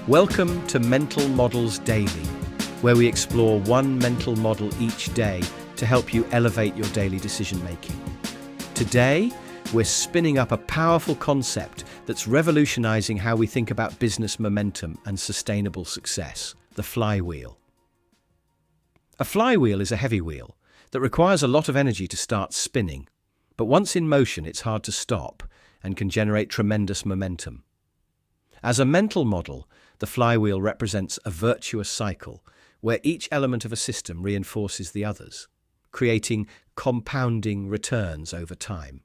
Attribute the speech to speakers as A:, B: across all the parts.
A: Welcome to Mental Models Daily, where we explore one mental model each day to help you elevate your daily decision-making. Today, we're spinning up a powerful concept that's revolutionizing how we think about business momentum and sustainable success, the flywheel. A flywheel is a heavy wheel that requires a lot of energy to start spinning, but once in motion, it's hard to stop and can generate tremendous momentum. As a mental model, the flywheel represents a virtuous cycle where each element of a system reinforces the others, creating compounding returns over time.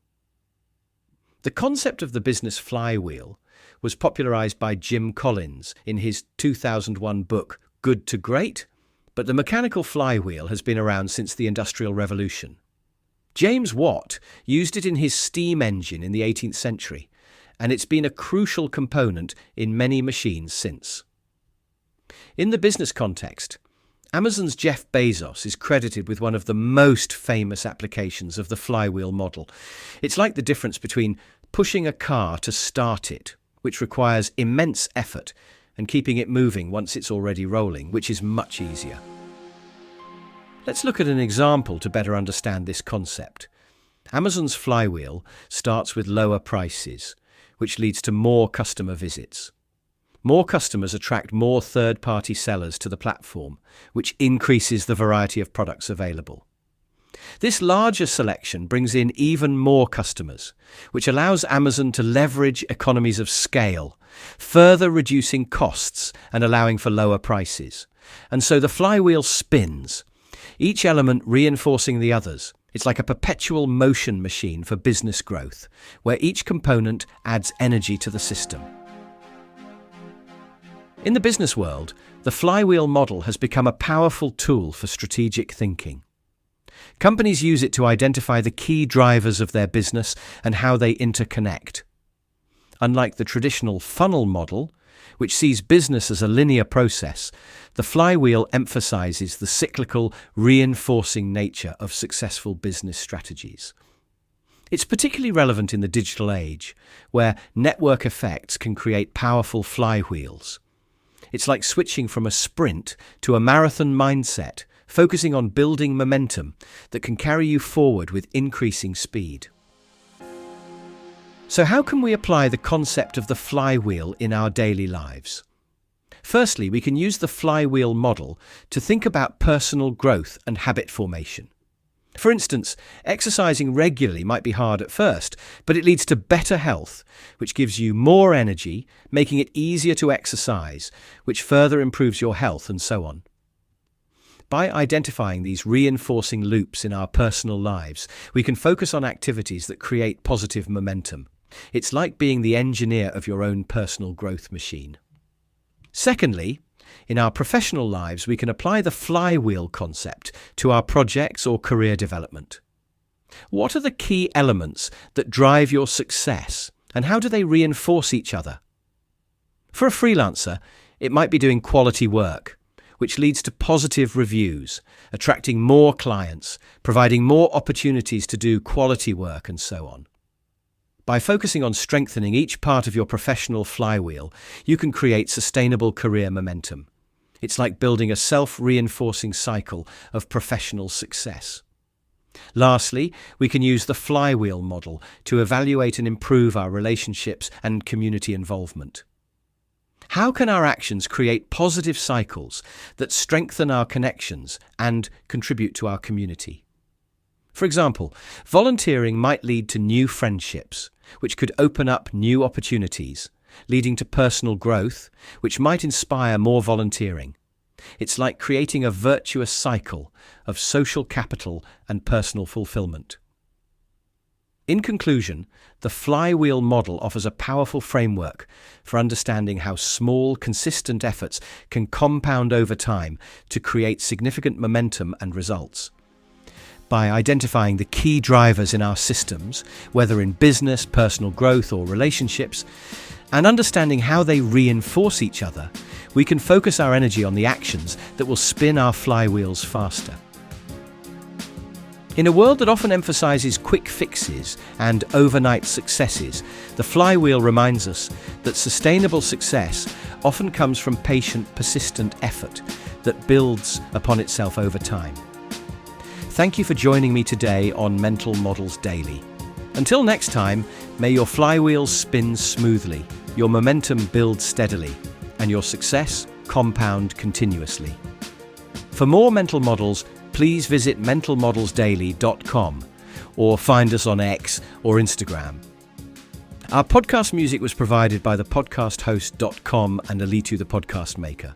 A: The concept of the business flywheel was popularized by Jim Collins in his 2001 book, Good to Great, but the mechanical flywheel has been around since the Industrial Revolution. James Watt used it in his steam engine in the 18th century, and it's been a crucial component in many machines since. In the business context, Amazon's Jeff Bezos is credited with one of the most famous applications of the flywheel model. It's like the difference between pushing a car to start it, which requires immense effort, and keeping it moving once it's already rolling, which is much easier. Let's look at an example to better understand this concept. Amazon's flywheel starts with lower prices, which leads to more customer visits. More customers attract more third-party sellers to the platform, which increases the variety of products available. This larger selection brings in even more customers, which allows Amazon to leverage economies of scale, further reducing costs and allowing for lower prices. And so the flywheel spins, each element reinforcing the others. It's like a perpetual motion machine for business growth, where each component adds energy to the system. In the business world, the flywheel model has become a powerful tool for strategic thinking. Companies use it to identify the key drivers of their business and how they interconnect. Unlike the traditional funnel model, which sees business as a linear process, the flywheel emphasizes the cyclical, reinforcing nature of successful business strategies. It's particularly relevant in the digital age, where network effects can create powerful flywheels. It's like switching from a sprint to a marathon mindset, focusing on building momentum that can carry you forward with increasing speed. So how can we apply the concept of the flywheel in our daily lives? Firstly, we can use the flywheel model to think about personal growth and habit formation. For instance, exercising regularly might be hard at first, but it leads to better health, which gives you more energy, making it easier to exercise, which further improves your health, and so on. By identifying these reinforcing loops in our personal lives, we can focus on activities that create positive momentum. It's like being the engineer of your own personal growth machine. Secondly, in our professional lives, we can apply the flywheel concept to our projects or career development. What are the key elements that drive your success, and how do they reinforce each other? For a freelancer, it might be doing quality work, which leads to positive reviews, attracting more clients, providing more opportunities to do quality work, and so on. By focusing on strengthening each part of your professional flywheel, you can create sustainable career momentum. It's like building a self-reinforcing cycle of professional success. Lastly, we can use the flywheel model to evaluate and improve our relationships and community involvement. How can our actions create positive cycles that strengthen our connections and contribute to our community? For example, volunteering might lead to new friendships, which could open up new opportunities, leading to personal growth, which might inspire more volunteering. It's like creating a virtuous cycle of social capital and personal fulfillment. In conclusion, the flywheel model offers a powerful framework for understanding how small, consistent efforts can compound over time to create significant momentum and results. By identifying the key drivers in our systems, whether in business, personal growth, or relationships, and understanding how they reinforce each other, we can focus our energy on the actions that will spin our flywheels faster. In a world that often emphasizes quick fixes and overnight successes, the Flywheel reminds us that sustainable success often comes from patient, persistent effort that builds upon itself over time. Thank you for joining me today on Mental Models Daily. Until next time, may your flywheels spin smoothly, your momentum build steadily, and your success compound continuously. For more mental models, please visit mentalmodelsdaily.com or find us on X or Instagram. Our podcast music was provided by the podcasthost.com and Alitu the Podcast Maker.